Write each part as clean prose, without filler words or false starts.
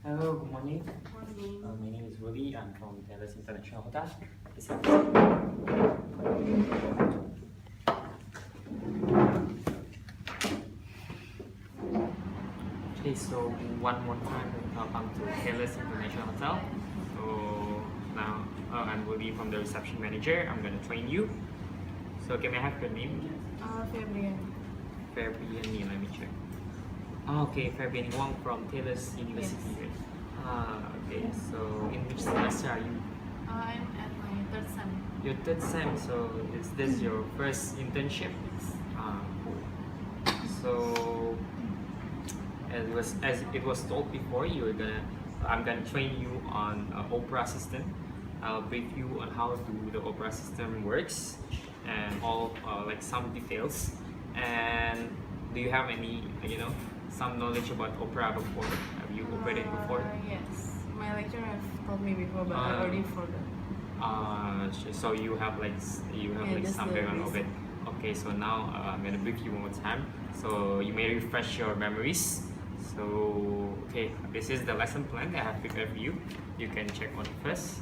Hello, good morning. Morning. My name is Rudy. I'm from Dallas International Hotel. Okay, so one more time, welcome to Dallas International Hotel. So now I'm Rudy from the reception manager. I'm gonna train you. So can I have your name? Fabian. Fabian, let me check. Okay, Fabian Wong from Taylor's University. Yes. Okay, so in which semester are you? I'm at my third sem. Your third sem, so is this your first internship? Cool. So as it was told before, I'm gonna train you on Opera system. I'll brief you on how the Opera system works and all like some details. And do you have any some knowledge about Opera before? Have you operated before? Yes. My lecturer have told me before, but I already forgot. So you have like just some the background of it. basic. Okay, so now I'm gonna brief you one more time, so you may refresh your memories. So okay, this is the lesson plan that I have prepared for you. You can check on it first.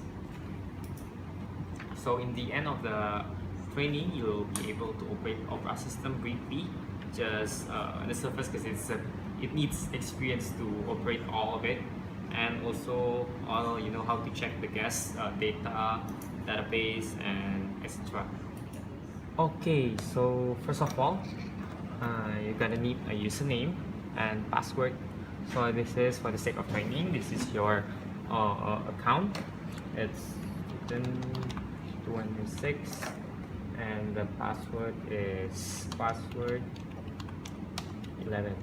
So in the end of the training, you'll be able to operate Opera system briefly, just on the surface, because it needs experience to operate all of it, and also how to check the guest data, database, and etc. Okay, so first of all, you're gonna need a username and password. So this is for the sake of training. This is your account. It's 206, and the password is password 11.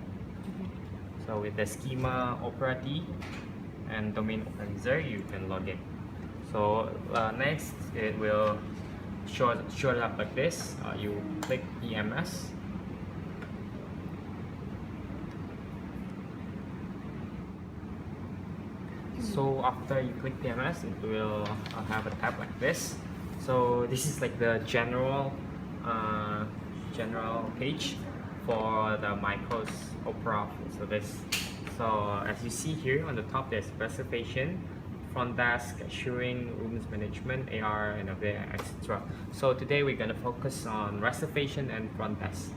So with the schema Opera D and domain organizer, you can log in. So next, it will show it up like this. You click EMS. So after you click EMS, it will have a tab like this. So this is like the general page for the Micros Opera. So as you see here on the top, there's reservation, front desk, assuring, rooms management, AR, and etc. So today we're gonna focus on reservation and front desk.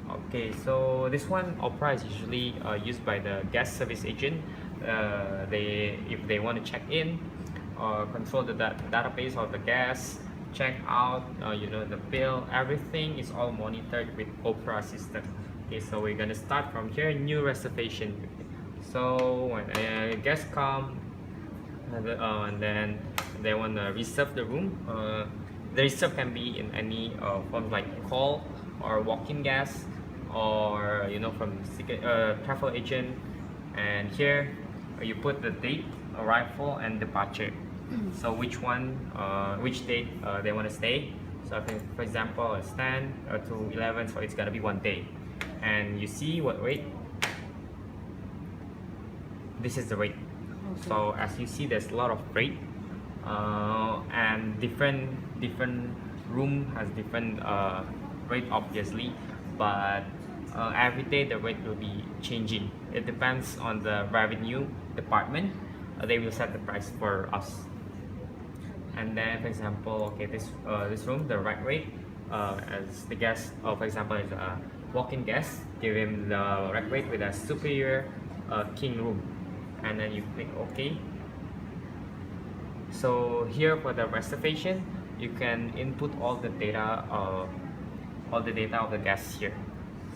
Okay, so this one Opera is usually used by the guest service agent. If they want to check in or control the database of the guests, check out, the bill, everything is all monitored with Opera system. Okay, so we're gonna start from here, new reservation. So when a guest come and then they want to reserve the room, the reserve can be in any form, like call or walk-in guest, or from travel agent. And here you put the date, arrival, and departure. So which date they want to stay. So for example, it's 10 to 11, so it's gonna be 1 day. And you see what rate? This is the rate. Okay. So as you see, there's a lot of rate, and different room has different rate, obviously, but every day the rate will be changing. It depends on the revenue department. They will set the price for us. And then, for example, okay, this room, the right rate, as the guest, for example, is a walk-in guest, give him the right rate with a superior king room, and then you click OK. So here for the reservation, you can input all the data of the guests here.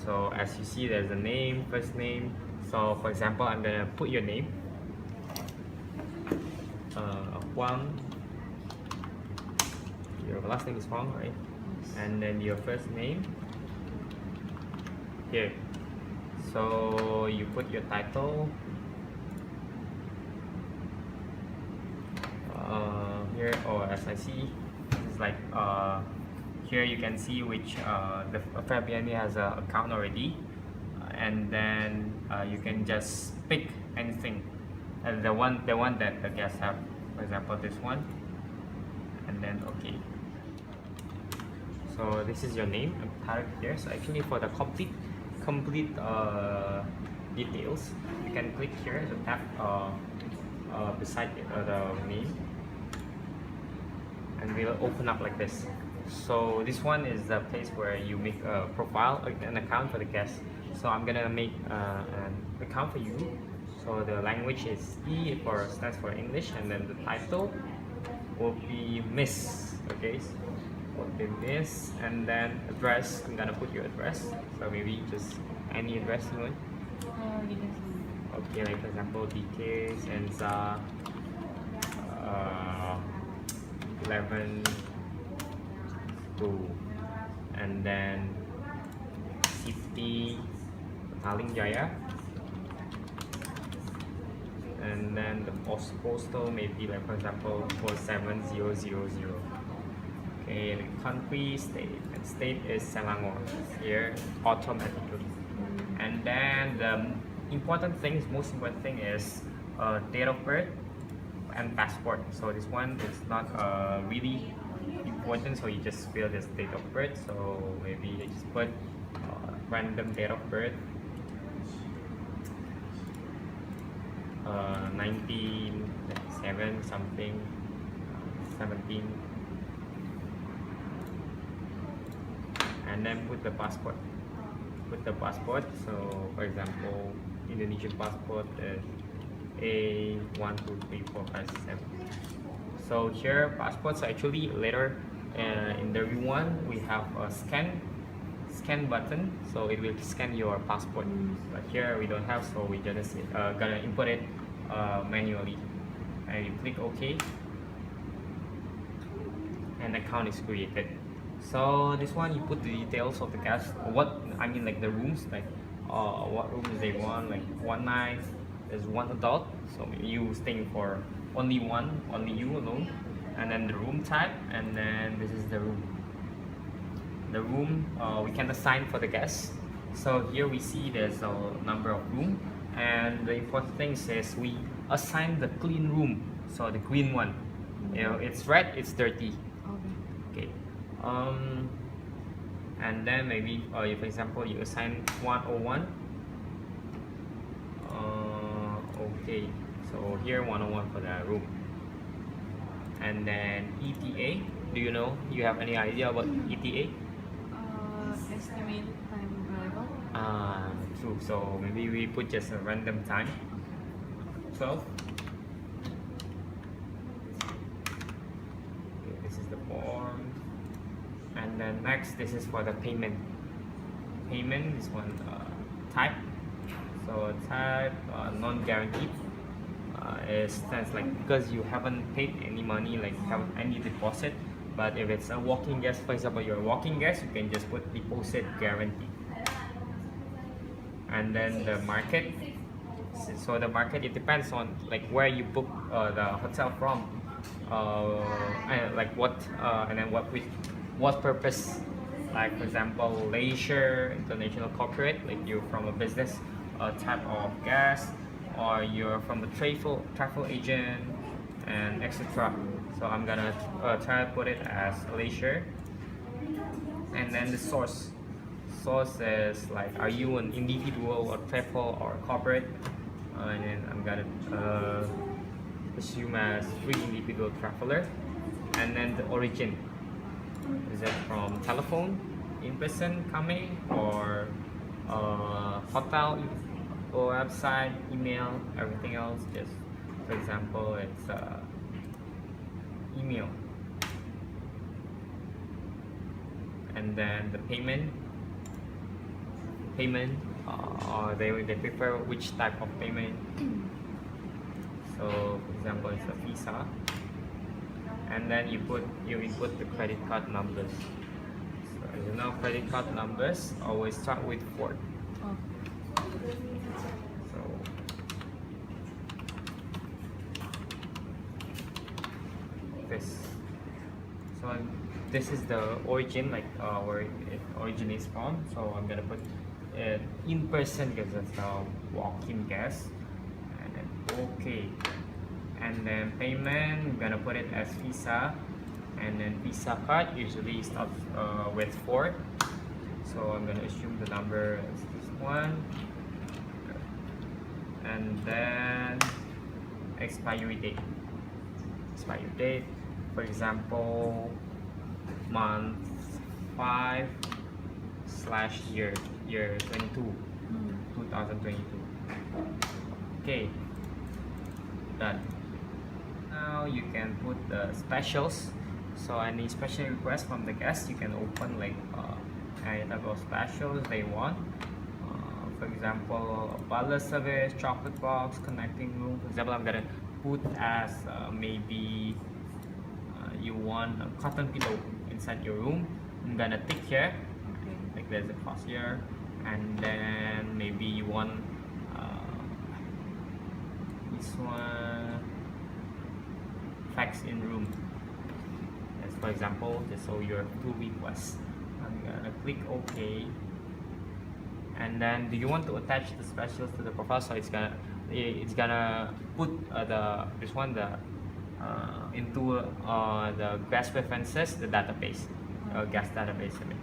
So as you see, there's a name, first name. So for example, I'm gonna put your name, Huang. Your last name is Huang, right? Yes. And then your first name here. So you put your title here, or as I see, this is like here you can see which the Fabian has an account already, and then you can just pick anything, and the one that the guests have, for example this one, and then okay. So this is your name and Tarek here. So actually for the complete details, you can click here the tab beside the name, and we'll open up like this. So this one is the place where you make a profile, an account for the guest. So I'm gonna make an account for you. So the language is stands for English, and then the title will be Miss. Okay, will be Miss, and then address. I'm gonna put your address. So maybe just any address you want. Okay, like for example, DK Senza 11 2, and then city Taling Jaya, and then the postal maybe like for example 47000. Okay, the country, state, and state is Selangor here automatically. And then the most important thing is date of birth and passport. So this one is not really important, so you just fill this date of birth. So maybe you just put random date of birth, 1997 something, 17, and then put the passport. So for example, Indonesian passport is A123457. So here passports actually later in the one we have a scan button, so it will scan your passport. But here we don't have, so we just gonna input it manually, and you click OK, and account is created. So this one you put the details of the guest, like the rooms, like what rooms they want, like one night. There's one adult, so maybe you staying for only you alone, and then the room type, and then this is the room. The room we can assign for the guests. So here we see there's a number of room, and the important thing is we assign the clean room, so the green one. It's red, it's dirty. Okay. And then maybe for example you assign 101. Okay, so here 101 for the room. And then ETA, do you have any idea about ETA? Estimate time arrival. True, so maybe we put just a random time, 12. Okay, this is the form. And then next, this is for the payment. This one type. So type non-guaranteed stands like because you haven't paid any money, like haven't any deposit. But if it's a walking guest, for example, you're a walking guest, you can just put deposit guarantee. And then the market. So the market, it depends on like where you book the hotel from, and like and then what purpose. Like for example, leisure, international, corporate, like you're from a business type of guest, or you're from a travel agent, and etc. So I'm gonna try to put it as leisure. And then the source is like, are you an individual or travel or corporate? And then I'm gonna assume as free individual traveler. And then the origin, is it from telephone, in person coming, or hotel or website, email, everything else? Just for example, it's email. And then the payment, or they prefer which type of payment. So for example, it's a Visa. And then you input the credit card numbers. So as you know, credit card numbers always start with 4. So this is the origin, like where it originates from. So I'm gonna put it in person because it's a walk-in guest, and then okay. And then payment, I'm gonna put it as Visa, and then Visa card usually starts with 4. So I'm gonna assume the number is this one, and then expiry date. Expiry date, for example, month 5/year 22, 2022. Okay, done. Now you can put the specials. So any special request from the guest, you can open like any type of specials they want. For example, a butler service, chocolate box, connecting room. For example, I'm gonna put as maybe you want a cotton pillow inside your room. I'm gonna tick here, like there's a cross here, and then maybe you want this one, fax in room. As for example, just so your 2 requests. I'm gonna click OK. And then do you want to attach the specials to the profile? So it's gonna put this one into the guest preferences, the database, guest database. I mean,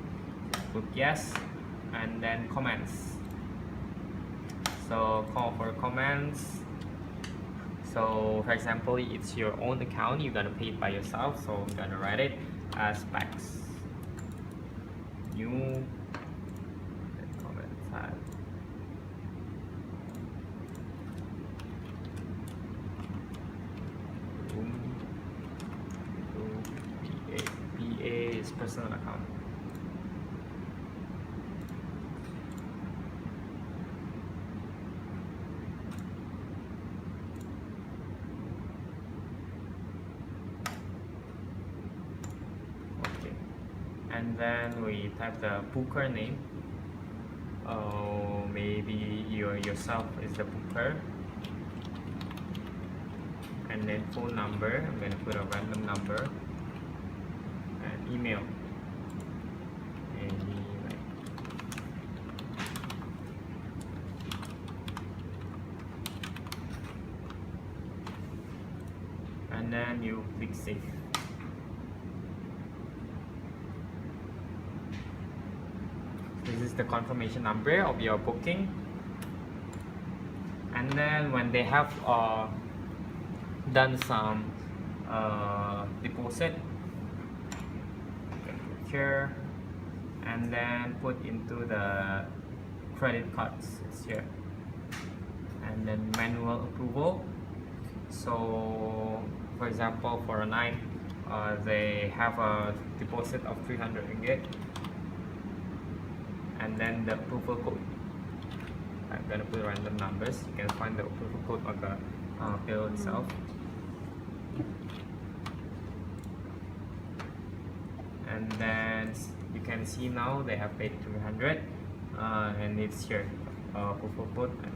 put yes, and then comments. So for comments. So for example, it's your own account, you're gonna pay it by yourself. So I'm gonna write it as fax. New comment type. PA is personal account. And then we type the booker name. Maybe yourself is the booker. And then phone number, I'm gonna put a random number. And email. And then you click save. This is the confirmation number of your booking. And then when they have done some deposit, here, and then put into the credit cards. It's here. And then manual approval. So for example, for a night, they have a deposit of 300 ringgit. And then the approval code. I'm gonna put random numbers. You can find the approval code on the bill itself. And then you can see now they have paid 300, and it's here, approval code and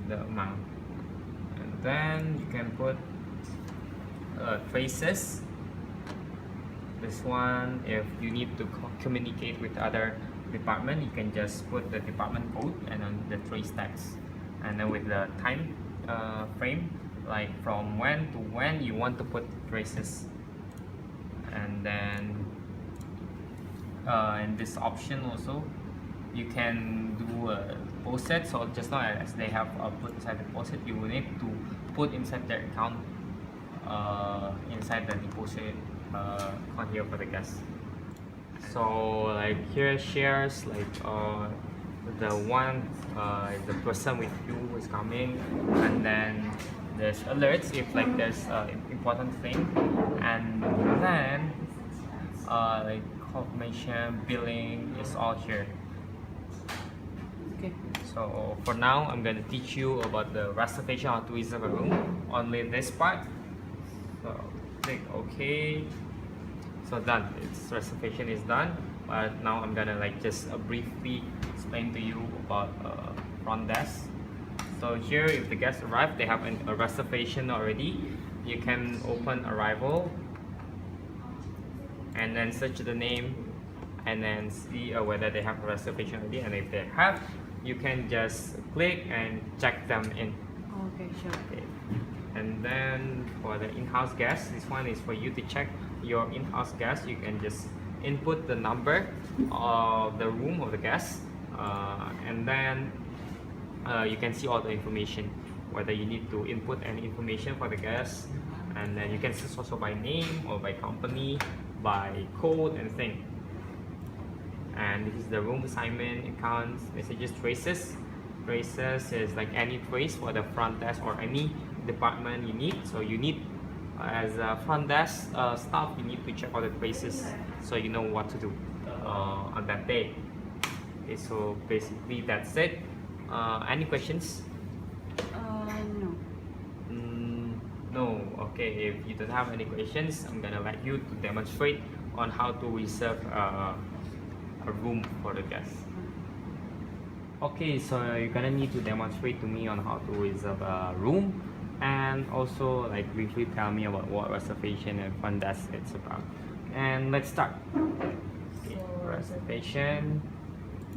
the amount. And then you can put traces. This one, if you need to communicate with other department, you can just put the department code and then the trace tags, and then with the time frame, like from when to when you want to put traces. And then in this option also you can do a deposit. So just now as they have put inside the deposit, you will need to put inside their account, inside the deposit account here for the guest. So like here shares, like the one the person with you is coming, and then there's alerts if like there's important thing, and then like confirmation, billing is all here. Okay. So for now, I'm gonna teach you about the reservation, how to reserve a room, only this part. So click OK. So done, its reservation is done. But now I'm gonna like just briefly explain to you about front desk. So here, if the guests arrive, they have a reservation already. You can open arrival and then search the name and then see whether they have a reservation already. And if they have, you can just click and check them in. Okay, sure. Okay. And then for the in-house guests, this one is for you to check your in-house guests. You can just input the number of the room of the guest, and then you can see all the information. whether you need to input any information for the guest, and then you can search also by name or by company, by code, anything. And this is the room assignment, accounts, messages, traces. Traces is like any trace for the front desk or any department you need. So you need, as a front desk staff, you need to check all the traces so you know what to do on that day. Okay, so basically that's it. Any questions? No. No. Okay, if you don't have any questions, I'm gonna let you to demonstrate on how to reserve a room for the guests. Okay, so you're gonna need to demonstrate to me on how to reserve a room, and also like briefly tell me about what reservation and front desk it's about. And let's start. Okay, So, reservation.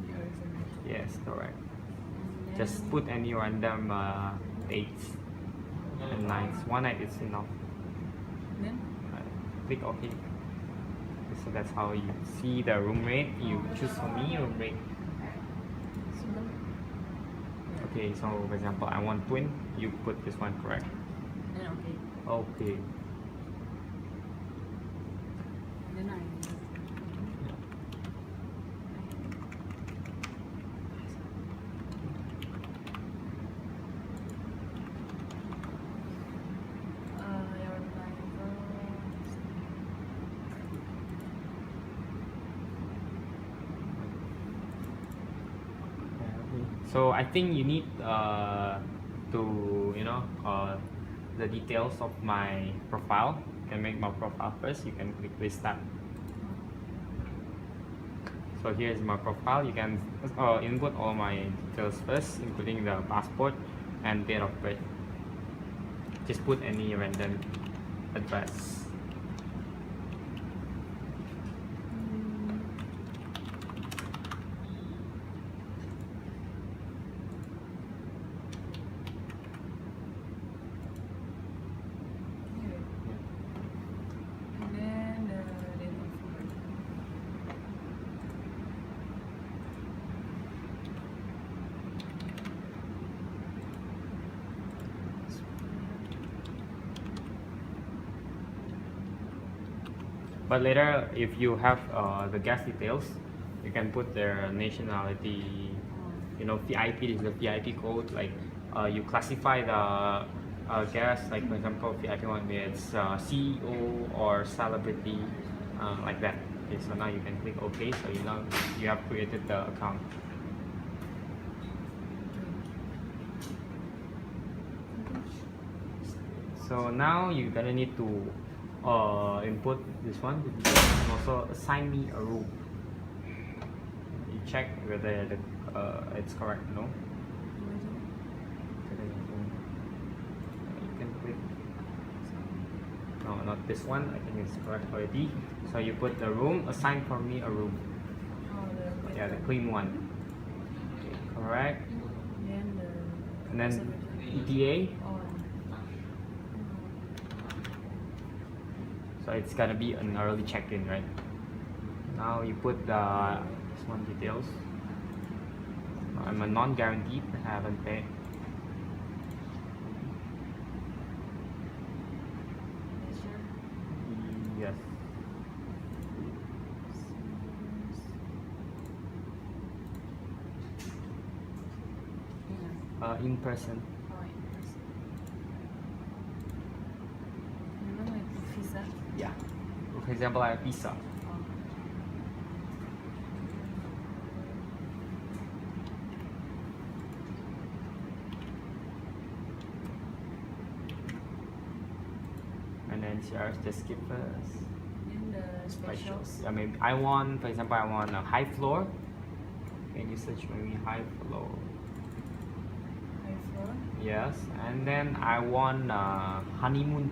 Your reservation. Yes, correct. And Just then- put any random dates and nights. One night is enough. Then Click OK. So that's how you see the room rate. You choose for me room rate. so Okay, so for example, I want twin. You put this one, correct? then okay. Okay. Then I your driver. So I think you need to the details of my profile. You can make my profile first. You can click restart. So here's my profile. You can input all my details first, including the passport and date of birth. Just put any random address. And then the date of birth. But later, if you have the guest details, you can put their nationality. VIP is the VIP code. Like you classify the guest, like for example, VIP one is CEO or celebrity, like that. Okay, so now you can click OK. So you have created the account. So now you're gonna need to input this one and also assign me a room. You check whether it's correct or no. You can click. No, not this one. I think it's correct already. So you put the room, assign for me a room. Oh, Yeah, the clean one. Okay, correct. Then And then reservation. ETA. Oh, So it's gonna be an early check-in, right? Now you put the this one details. I'm a non-guaranteed. I haven't paid. measure. Yes. In person. Oh, in person. Remember my visa? Yeah. For example, I have visa. Oh. And then CRS just skip first. Then the specials. I mean, I want, for example, I want a high floor. Can you search maybe high floor? High floor. Yes. And then I want honeymoon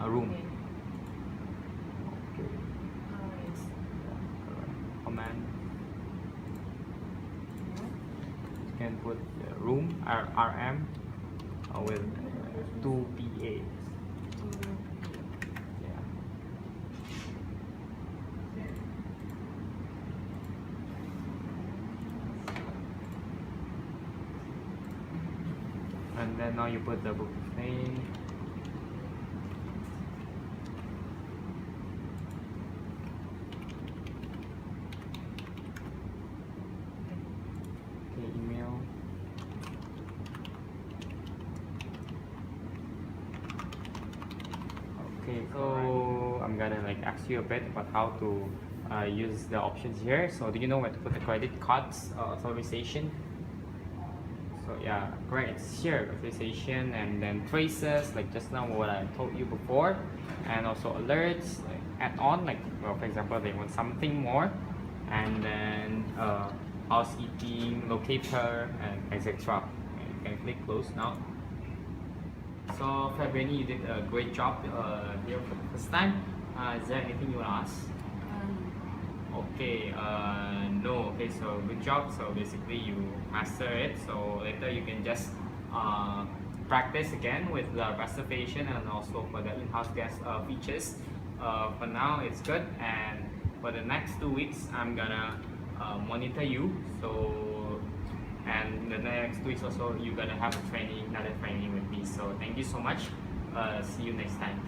room. Okay. Okay. Oh, yes. Command. No. You can put room RM with 2 PA. Yeah. And then now you put the book name. Okay, email. Okay, so I'm gonna like ask you a bit about how to use the options here. So do you know where to put the credit cards authorization? So yeah, correct. It's here, authorization, and then traces, like just now what I told you before, and also alerts, like add on, like well, for example, they want something more, and then housekeeping, locator, and etc. You can click close now. So Fabiani, you did a great job here for the first time. Is there anything you want to ask? Okay, no. Okay, so good job. So basically you master it. So later you can just practice again with the reservation and also for the in-house guest features. For now, it's good. And for the next 2 weeks, I'm gonna monitor you. So and the next 2 weeks also, you're gonna have a training, another training with me. So thank you so much. See you next time.